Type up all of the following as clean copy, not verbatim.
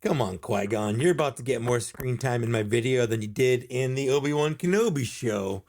Come on, Qui-Gon, you're about to get more screen time in my video than you did in the Obi-Wan Kenobi show.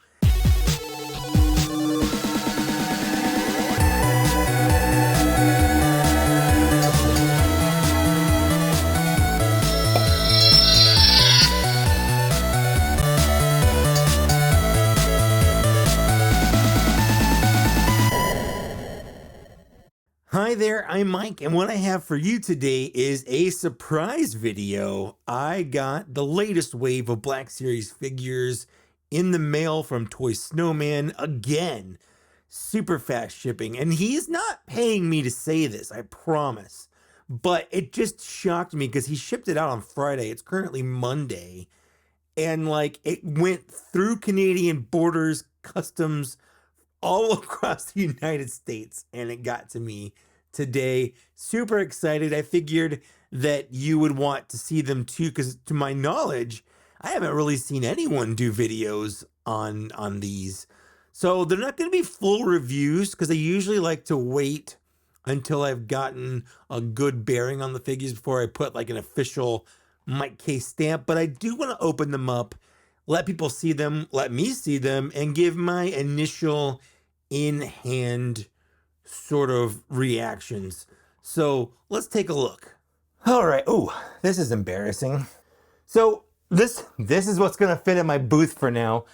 Hi there, I'm Mike, and what I have for you today is a surprise video. I got the latest wave of Black Series figures in the mail from Toy Snowman again. Super fast shipping, and he's not paying me to say this, I promise. But it just shocked me because he shipped it out on Friday. It's currently Monday. And like it went through Canadian borders, customs, all across the United States, and it got to me today. Super excited. I figured that you would want to see them too, because to my knowledge, I haven't really seen anyone do videos on these. So they're not going to be full reviews because I usually like to wait until I've gotten a good bearing on the figures before I put like an official Mike K stamp. But I do want to open them up, let people see them, let me see them, and give my initial in-hand sort of reactions. So let's take a look. All right. Oh, this is embarrassing. So this is what's going to fit in my booth for now.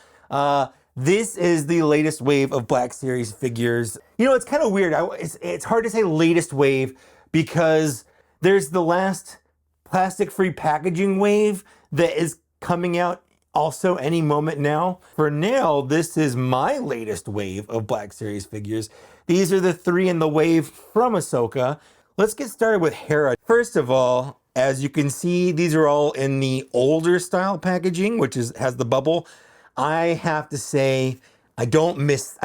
This is the latest wave of Black Series figures. You know, it's kind of weird. It's hard to say latest wave because there's the last plastic-free packaging wave that is coming out also any moment now. For now, this is my latest wave of Black Series figures. These are the three in the wave from Ahsoka. Let's get started with Hera. First of all, as you can see, these are all in the older style packaging, which has the bubble. I have to say, I don't miss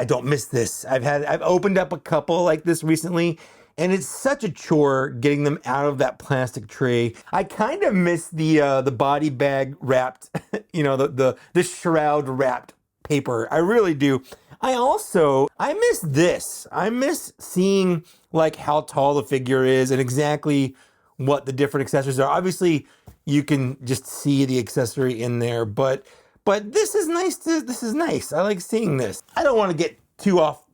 this. I've opened up a couple like this recently, and it's such a chore getting them out of that plastic tray. I kind of miss the body bag wrapped, you know, the shroud wrapped paper. I really do. I miss this. I miss seeing like how tall the figure is and exactly what the different accessories are. Obviously, you can just see the accessory in there, but this is nice. This is nice. I like seeing this. I don't want to get too off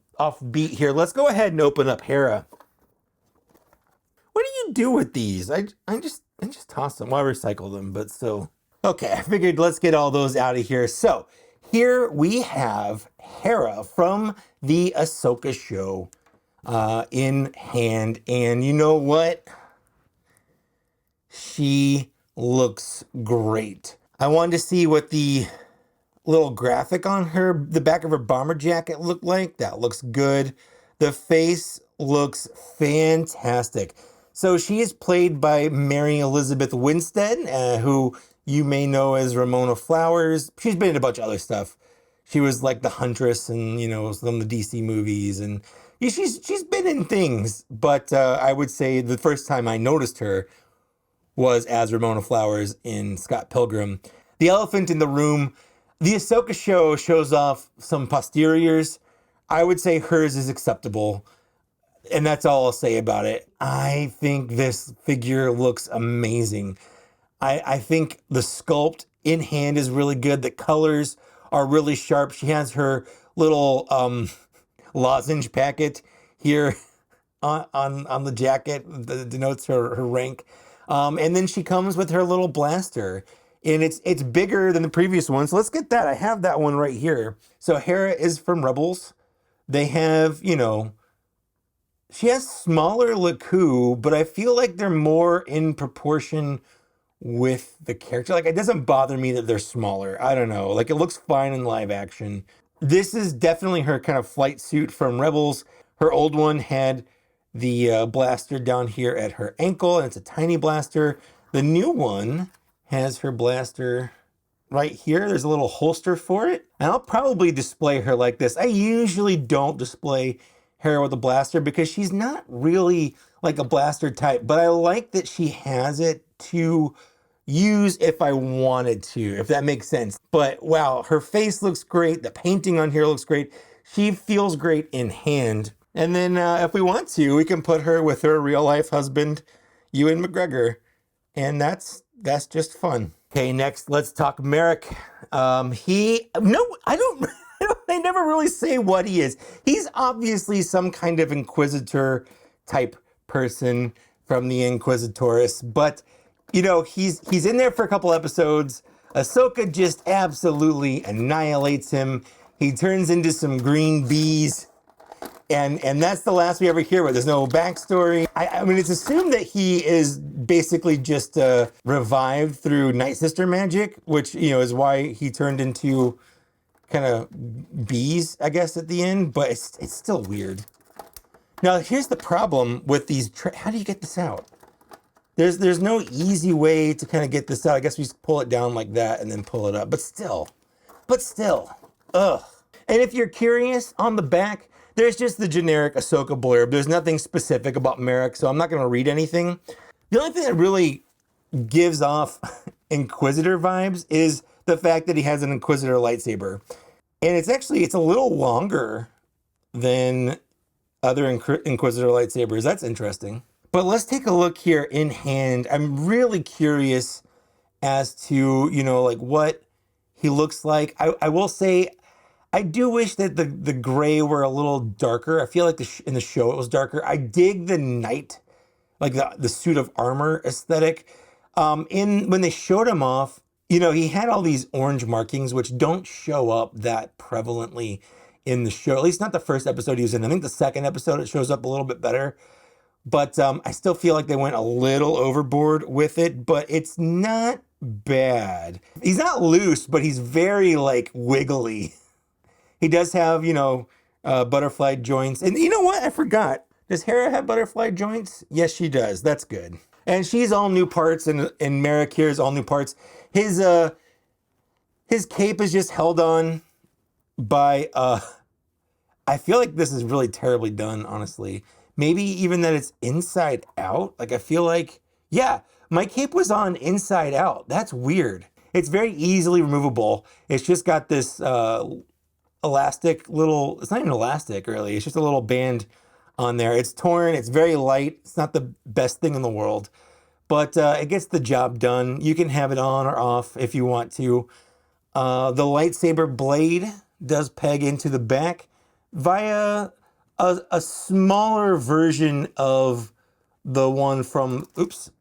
beat here. Let's go ahead and open up Hera. What do you do with these? I just toss them. Well, I recycle them, but still. Okay, I figured let's get all those out of here. So here we have Hera from the Ahsoka show in hand. And you know what? She looks great. I wanted to see what the little graphic on the back of her bomber jacket looked like. That looks good. The face looks fantastic. So she is played by Mary Elizabeth Winstead, who you may know as Ramona Flowers. She's been in a bunch of other stuff. She was like the Huntress and, you know, some of the DC movies. And she's been in things. But I would say the first time I noticed her was as Ramona Flowers in Scott Pilgrim. The elephant in the room. The Ahsoka show shows off some posteriors. I would say hers is acceptable. And that's all I'll say about it. I think this figure looks amazing. I think the sculpt in hand is really good. The colors are really sharp. She has her little lozenge packet here on the jacket that denotes her rank. And then she comes with her little blaster. And it's bigger than the previous one. So let's get that. I have that one right here. So Hera is from Rebels. They have, you know, she has smaller Laku, but I feel like they're more in proportion with the character. Like, it doesn't bother me that they're smaller. I don't know. Like, it looks fine in live action. This is definitely her kind of flight suit from Rebels. Her old one had the blaster down here at her ankle, and it's a tiny blaster. The new one has her blaster right here. There's a little holster for it. And I'll probably display her like this. I usually don't display Hera with a blaster because she's not really like a blaster type, but I like that she has it to use if I wanted to, if that makes sense. But wow, her face looks great. The painting on here looks great. She feels great in hand. And then if we want to, we can put her with her real life husband, Ewan McGregor. and that's just fun. Okay, next let's talk Merrick. I don't they never really say what he is. He's obviously some kind of Inquisitor type person from the Inquisitors, but you know, he's in there for a couple episodes. Ahsoka just absolutely annihilates him. He turns into some green bees. And that's the last we ever hear of it. There's no backstory. I mean, it's assumed that he is basically just revived through Night Sister magic, which, you know, is why he turned into kind of bees, I guess, at the end. But it's still weird. Now, here's the problem with these. How do you get this out? There's no easy way to kind of get this out. I guess we just pull it down like that and then pull it up. But still, ugh. And if you're curious, on the back, there's just the generic Ahsoka blurb. There's nothing specific about Merrick, so I'm not going to read anything. The only thing that really gives off Inquisitor vibes is the fact that he has an Inquisitor lightsaber. And it's a little longer than other Inquisitor lightsabers. That's interesting. But let's take a look here in hand. I'm really curious as to, you know, like what he looks like. I will say, I do wish that the gray were a little darker. I feel like in the show it was darker. I dig the knight, like the suit of armor aesthetic. When they showed him off, you know, he had all these orange markings, which don't show up that prevalently in the show. At least not the first episode he was in. I think the second episode it shows up a little bit better. But I still feel like they went a little overboard with it, but it's not bad. He's not loose, but he's very like wiggly. He does have, you know, butterfly joints. And you know what? I forgot. Does Hera have butterfly joints? Yes, she does. That's good. And she's all new parts, and Merrick here is all new parts. His cape is just held on by, I feel like this is really terribly done, honestly. Maybe even that it's inside out. Like, I feel like, yeah, my cape was on inside out. That's weird. It's very easily removable. It's just got this elastic little, it's not even elastic really. It's just a little band on there. It's torn. It's very light. It's not the best thing in the world, but it gets the job done. You can have it on or off if you want to. The lightsaber blade does peg into the back via a smaller version of the one from the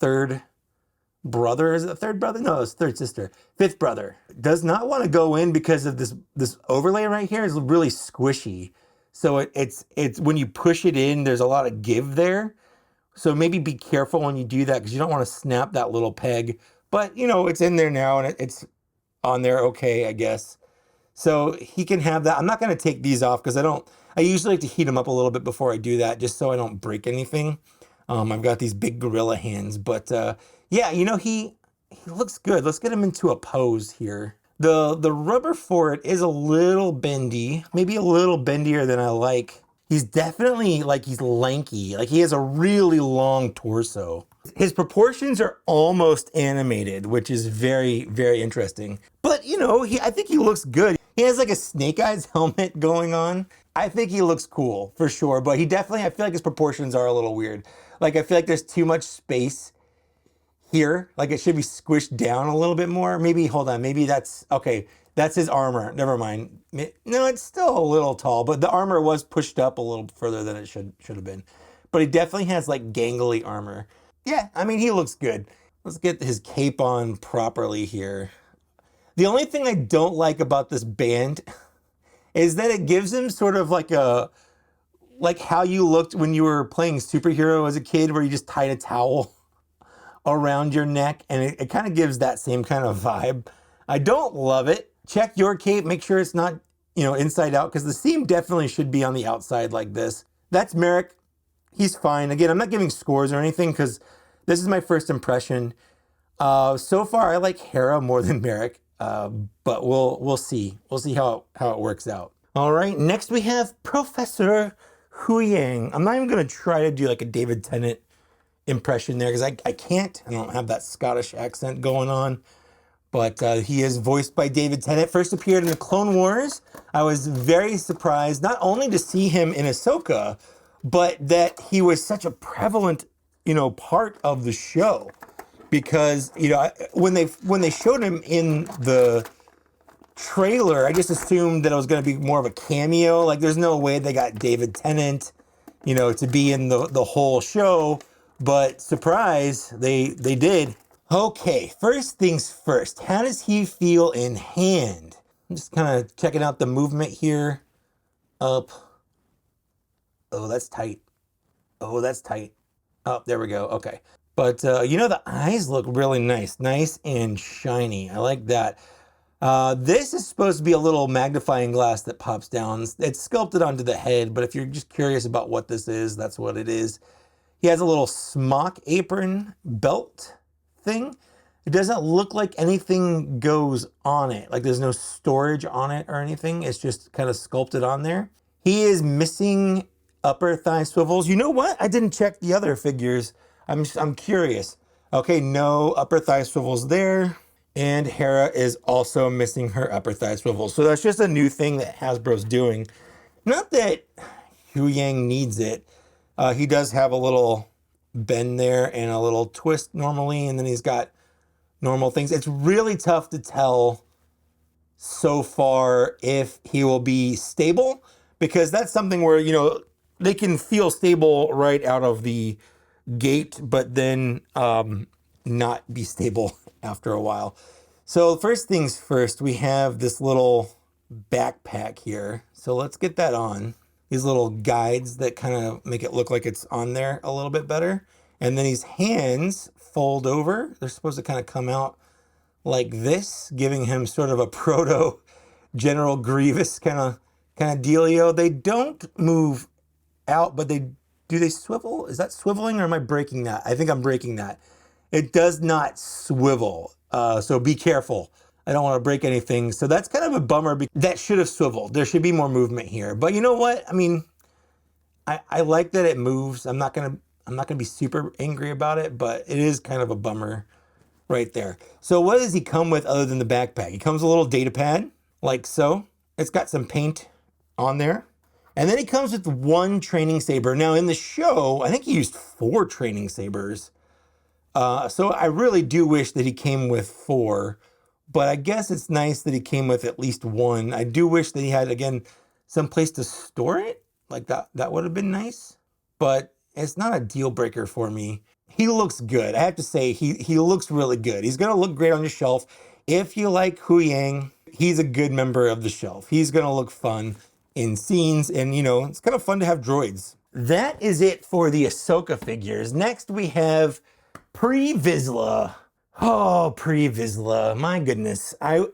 third brother. Is it the third brother? No, it's third sister. Fifth brother. Does not want to go in because of this overlay right here is really squishy. So it's when you push it in, there's a lot of give there. So maybe be careful when you do that because you don't want to snap that little peg. But you know, it's in there now and it's on there okay, I guess. So he can have that. I'm not going to take these off because I usually like to heat them up a little bit before I do that just so I don't break anything. I've got these big gorilla hands, but yeah, you know, he looks good. Let's get him into a pose here. The rubber for it is a little bendy, maybe a little bendier than I like. He's definitely like he's lanky, like he has a really long torso. His proportions are almost animated, which is very, very interesting. But you know, I think he looks good. He has like a Snake Eyes helmet going on. I think he looks cool for sure, but I feel like his proportions are a little weird. Like I feel like there's too much space here. Like it should be squished down a little bit more. Maybe, hold on, maybe that's, okay, that's his armor. Never mind. No, it's still a little tall, but the armor was pushed up a little further than it should have been. But he definitely has like gangly armor. Yeah, I mean, he looks good. Let's get his cape on properly here. The only thing I don't like about this band is that it gives him sort of like how you looked when you were playing superhero as a kid, where you just tied a towel around your neck, and it kind of gives that same kind of vibe. I don't love it. Check your cape, make sure it's not, you know, inside out, because the seam definitely should be on the outside like this. That's Merrick. He's fine. Again, I'm not giving scores or anything because this is my first impression. So far, I like Hera more than Merrick, but we'll see. We'll see how it works out. All right, next we have Professor Huyang. I'm not even going to try to do like a David Tennant impression there because I can't. I don't have that Scottish accent going on. But he is voiced by David Tennant. First appeared in the Clone Wars. I was very surprised not only to see him in Ahsoka, but that he was such a prevalent part of the show, because when they showed him in the trailer, I just assumed that it was going to be more of a cameo. Like, there's no way they got David Tennant, to be in the whole show. But surprise, they did. Okay, first things first. How does he feel in hand? I'm just kind of checking out the movement here. Up. Oh, that's tight. Oh, that's tight. Oh, there we go. Okay. But, the eyes look really nice. Nice and shiny. I like that. This is supposed to be a little magnifying glass that pops down. It's sculpted onto the head, but if you're just curious about what this is, that's what it is. He has a little smock apron belt thing. It doesn't look like anything goes on it. Like, there's no storage on it or anything. It's just kind of sculpted on there. He is missing upper thigh swivels. You know what? I didn't check the other figures. I'm curious. Okay, no upper thigh swivels there. And Hera is also missing her upper thigh swivels. So that's just a new thing that Hasbro's doing. Not that Huyang needs it. He does have a little bend there and a little twist normally, and then he's got normal things. It's really tough to tell so far if he will be stable, because that's something where, they can feel stable right out of the gate, but then not be stable after a while. So first things first, we have this little backpack here. So let's get that on. These little guides that kind of make it look like it's on there a little bit better. And then his hands fold over. They're supposed to kind of come out like this, giving him sort of a proto General Grievous kind of dealio. They don't move out, but do they swivel? Is that swiveling, or am I breaking that? I think I'm breaking that. It does not swivel, so be careful. I don't want to break anything. So that's kind of a bummer. That should have swiveled. There should be more movement here. But you know what? I mean, I like that it moves. I'm not gonna be super angry about it, but it is kind of a bummer right there. So what does he come with other than the backpack? He comes with a little data pad, like so. It's got some paint on there. And then he comes with one training saber. Now in the show, I think he used 4 training sabers. So I really do wish that he came with 4. But I guess it's nice that he came with at least 1. I do wish that he had, again, some place to store it. Like that would have been nice. But it's not a deal breaker for me. He looks good. I have to say, he looks really good. He's going to look great on your shelf. If you like Huyang, he's a good member of the shelf. He's going to look fun in scenes. And, it's kind of fun to have droids. That is it for the Ahsoka figures. Next, we have Vizsla. Oh, Vizsla, my goodness. I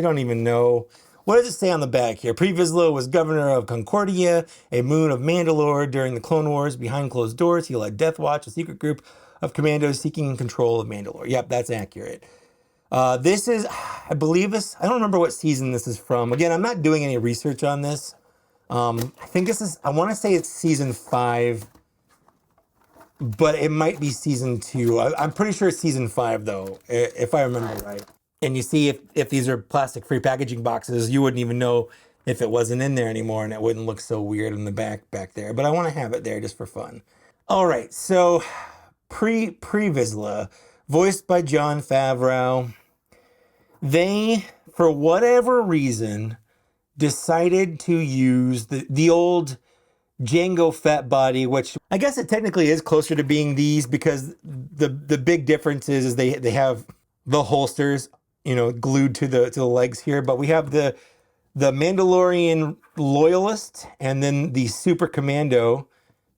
don't even know. What does it say on the back here? Vizsla was governor of Concordia, a moon of Mandalore during the Clone Wars. Behind closed doors, he led Death Watch, a secret group of commandos seeking control of Mandalore. Yep, that's accurate. This is, I believe this, I don't remember what season this is from. Again, I'm not doing any research on this. I think this is, I want to say it's season 5. But it might be season 2. I'm pretty sure it's season 5, though, if I remember right. And you see, if these are plastic-free packaging boxes, you wouldn't even know if it wasn't in there anymore, and it wouldn't look so weird in the back there. But I want to have it there just for fun. All right, so Vizsla, voiced by Jon Favreau. They, for whatever reason, decided to use the old Jango Fett body, which I guess it technically is closer to being these, because the big difference is they have the holsters, glued to the legs here. But we have the Mandalorian loyalist and then the super commando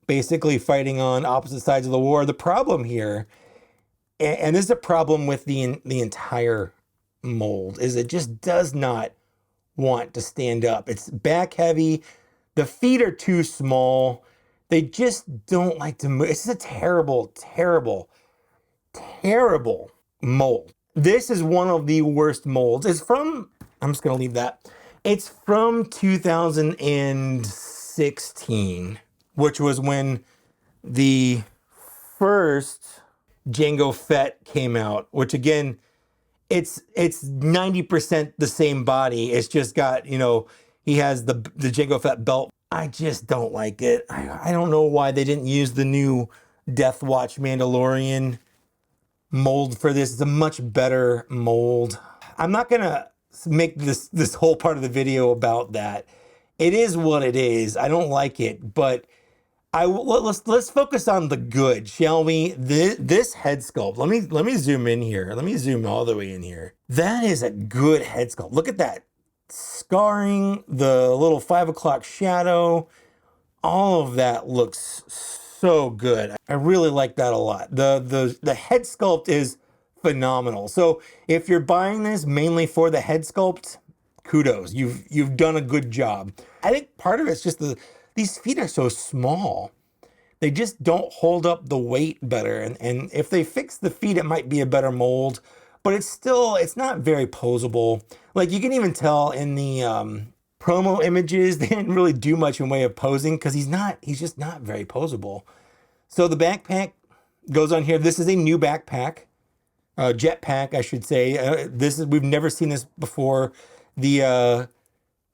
basically fighting on opposite sides of the war. The problem here, and this is a problem with the entire mold, is it just does not want to stand up. It's back heavy. The feet are too small. They just don't like to move. It's a terrible, terrible, terrible mold. This is one of the worst molds. It's from, I'm just going to leave that. It's from 2016, which was when the first Jango Fett came out, which again, it's 90% the same body. It's just got, he has the Jango Fett belt. I just don't like it. I don't know why they didn't use the new Death Watch Mandalorian mold for this. It's a much better mold. I'm not gonna make this whole part of the video about that. It is what it is. I don't like it, but let's focus on the good, shall we? This head sculpt. Let me zoom in here. Let me zoom all the way in here. That is a good head sculpt. Look at that scarring, the little 5 o'clock shadow. All of that looks so good. I really like that a lot. The head sculpt is phenomenal. So if you're buying this mainly for the head sculpt, kudos. You've done a good job. I think part of it's just these feet are so small. They just don't hold up the weight better. And if they fix the feet, it might be a better mold, but it's not very posable. Like you can even tell in the promo images, they didn't really do much in way of posing because he's just not very posable. So the backpack goes on here. This is a new backpack, jetpack, I should say. We've never seen this before. The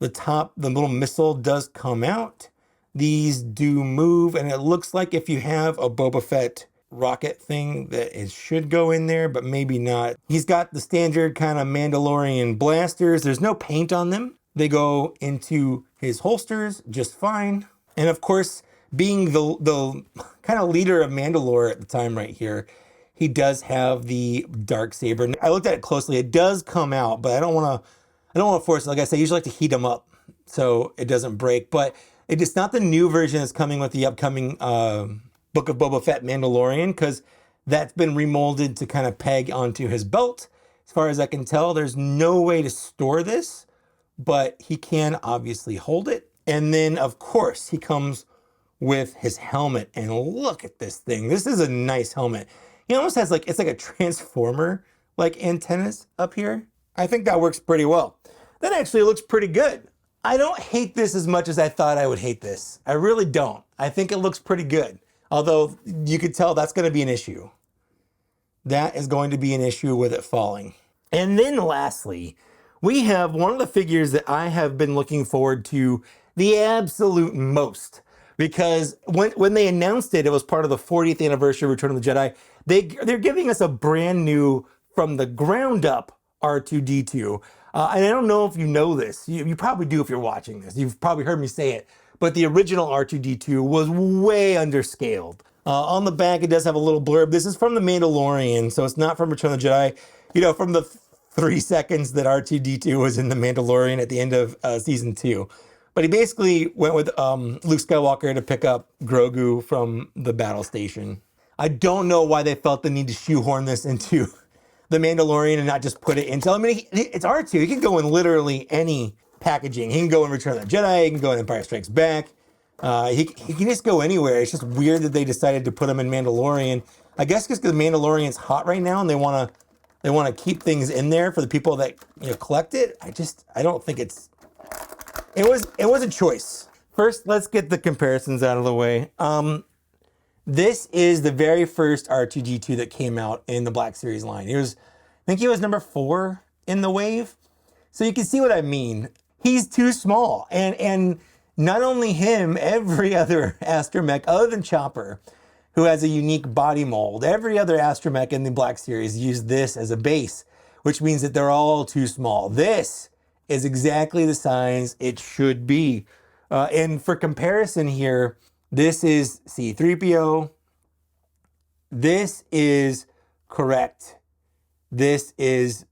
little missile does come out. These do move, and it looks like if you have a Boba Fett rocket thing that it should go in there, but maybe not. He's got the standard kind of Mandalorian blasters. There's no paint on them. They go into his holsters just fine. And of course, being the kind of leader of Mandalore at the time right here, he does have the Darksaber. I looked at it closely. It does come out, but I don't want to force it. Like I said, I usually like to heat them up so it doesn't break. But it's not the new version that's coming with the upcoming Book of Boba Fett Mandalorian, because that's been remolded to kind of peg onto his belt. As far as I can tell, there's no way to store this, but he can obviously hold it. And then, of course, he comes with his helmet. And look at this thing. This is a nice helmet. He almost has it's like a transformer, like antennas up here. I think that works pretty well. That actually looks pretty good. I don't hate this as much as I thought I would hate this. I really don't. I think it looks pretty good. Although you could tell that's going to be an issue. That is going to be an issue with it falling. And then lastly, we have one of the figures that I have been looking forward to the absolute most. Because when they announced it, it was part of the 40th anniversary of Return of the Jedi. They're giving us a brand new, from the ground up, R2-D2. And I don't know if you know this. You probably do if you're watching this. You've probably heard me say it. But the original R2-D2 was way underscaled. On the back, it does have a little blurb. This is from The Mandalorian, so it's not from Return of the Jedi. You know, from the 3 seconds that R2-D2 was in The Mandalorian at the end of season 2. But he basically went with Luke Skywalker to pick up Grogu from the battle station. I don't know why they felt the need to shoehorn this into The Mandalorian and not just put it into... I mean, it's R2. He can go in literally any packaging. He can go in Return of the Jedi. He can go in Empire Strikes Back. He can just go anywhere. It's just weird that they decided to put him in Mandalorian. I guess because the Mandalorian's hot right now and they want to keep things in there for the people that collect it. I don't think it was a choice. First, let's get the comparisons out of the way. This is the very first R2-D2 that came out in the Black Series line. I think he was number 4 in the wave. So you can see what I mean. He's too small. And not only him, every other astromech other than Chopper, who has a unique body mold, every other astromech in the Black Series used this as a base, which means that they're all too small. This is exactly the size it should be. And for comparison here, this is C-3PO. This is correct. This is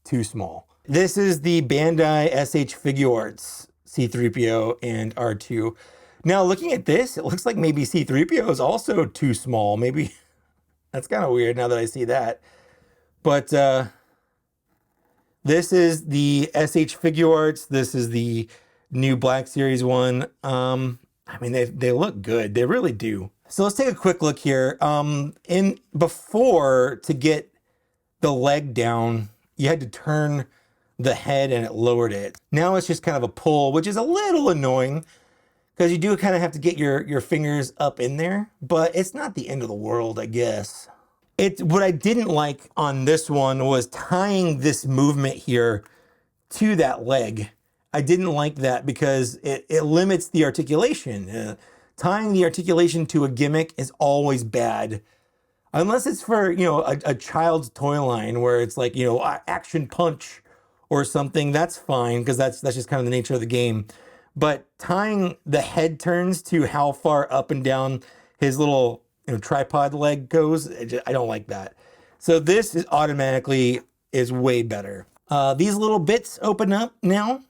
too small. This is the Bandai SH Figuarts C-3PO and R2. Now looking at this, it looks like maybe C-3PO is also too small. Maybe that's kind of weird now that I see that. But this is the SH Figuarts. This is the new Black Series one. I mean, they look good. They really do. So let's take a quick look here. Before, to get the leg down, you had to turn the head and it lowered it. Now it's just kind of a pull, which is a little annoying because you do kind of have to get your fingers up in there, but it's not the end of the world, I guess. What I didn't like on this one was tying this movement here to that leg. I didn't like that because it limits the articulation. Tying the articulation to a gimmick is always bad. Unless it's for, you know, a child's toy line where it's like, you know, action punch or something, that's fine because that's just kind of the nature of the game. But tying the head turns to how far up and down his little, you know, tripod leg goes, I don't like that. So this is automatically is way better. These little bits open up now.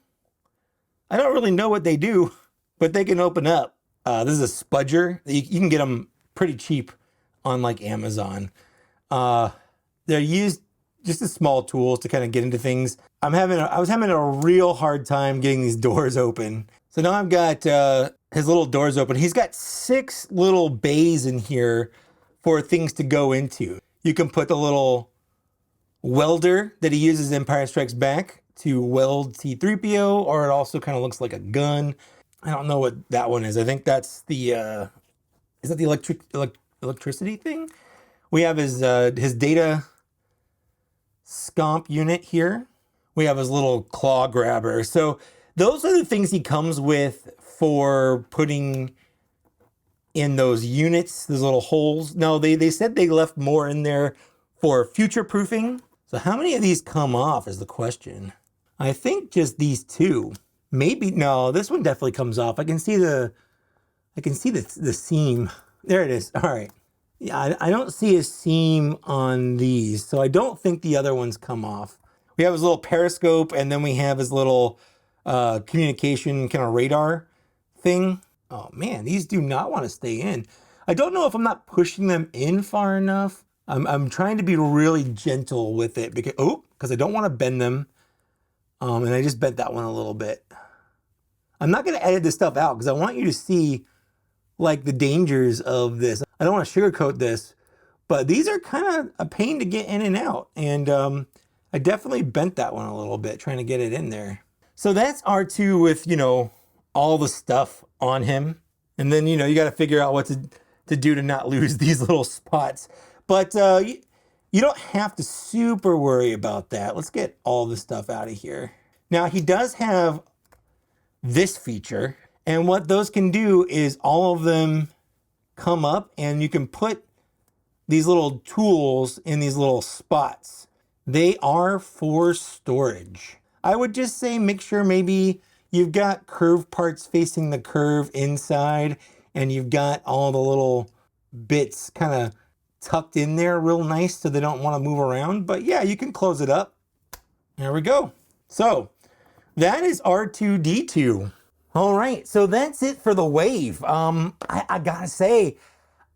I don't really know what they do, but they can open up. This is a spudger. You can get them pretty cheap on like Amazon. They're used just as small tools to kind of get into things. I was having a real hard time getting these doors open. So now I've got his little doors open. He's got 6 little bays in here for things to go into. You can put the little welder that he uses in Empire Strikes Back to weld C-3PO, or it also kind of looks like a gun. I don't know what that one is. I think that's the, is that the electricity thing? We have his data scomp unit here. We have his little claw grabber. So those are the things he comes with for putting in those units, those little holes. No, they said they left more in there for future proofing. So how many of these come off is the question. I think just these 2. Maybe, no, this one definitely comes off. I can see the seam. There it is. All right. Yeah, I don't see a seam on these, so I don't think the other ones come off. We have his little periscope, and then we have his little communication kind of radar thing. Oh man, these do not want to stay in. I don't know if I'm not pushing them in far enough. I'm trying to be really gentle with it because I don't want to bend them. And I just bent that one a little bit. I'm not going to edit this stuff out because I want you to see like the dangers of this. I don't want to sugarcoat this, but these are kind of a pain to get in and out. And I definitely bent that one a little bit trying to get it in there. So that's R2 with, you know, all the stuff on him. And then, you know, you got to figure out what to do to not lose these little spots. But you don't have to super worry about that. Let's get all the stuff out of here. Now, he does have this feature. And what those can do is all of them come up and you can put these little tools in these little spots. They are for storage. I would just say make sure maybe you've got curved parts facing the curve inside and you've got all the little bits kind of tucked in there real nice so they don't want to move around. But yeah, you can close it up. There we go. So that is R2-D2. All right, so that's it for the wave. I gotta say,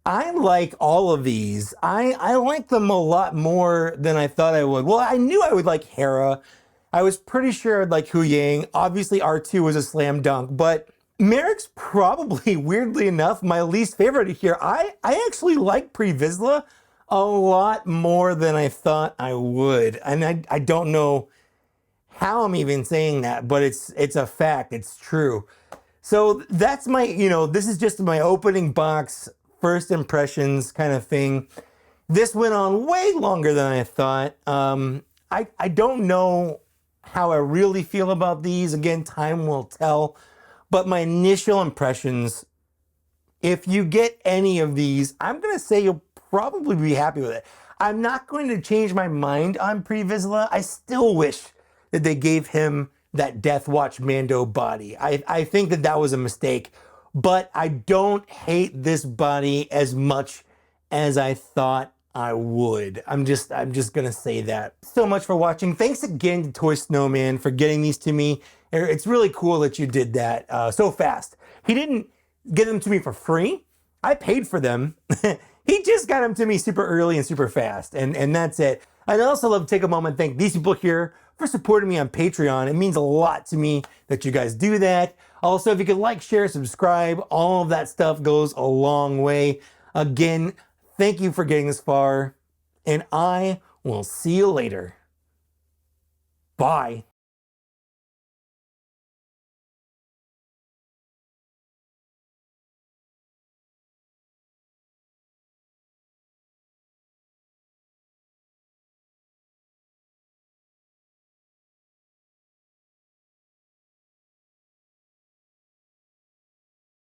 I like all of these. I like them a lot more than I thought I would. Well, I knew I would like Hera. I was pretty sure I'd like Huyang. Obviously, R2 was a slam dunk, but Merrick's probably, weirdly enough, my least favorite here. I actually like Vizsla a lot more than I thought I would. And I don't know how I'm even saying that, but it's a fact. It's true. So that's my, you know, this is just my opening box, first impressions kind of thing. This went on way longer than I thought. I don't know how I really feel about these. Again, time will tell. But my initial impressions, if you get any of these, I'm going to say you'll probably be happy with it. I'm not going to change my mind on Vizsla. I still wish that they gave him that Death Watch Mando body. I think that was a mistake, but I don't hate this body as much as I thought I would. I'm just gonna say that. So much for watching. Thanks again to Toy Snowman for getting these to me. It's really cool that you did that so fast. He didn't give them to me for free. I paid for them. He just got them to me super early and super fast, and that's it. I'd also love to take a moment and thank these people here for supporting me on Patreon. It means a lot to me that you guys do that. Also, if you could like, share, subscribe, all of that stuff goes a long way. Again, thank you for getting this far, and I will see you later. Bye.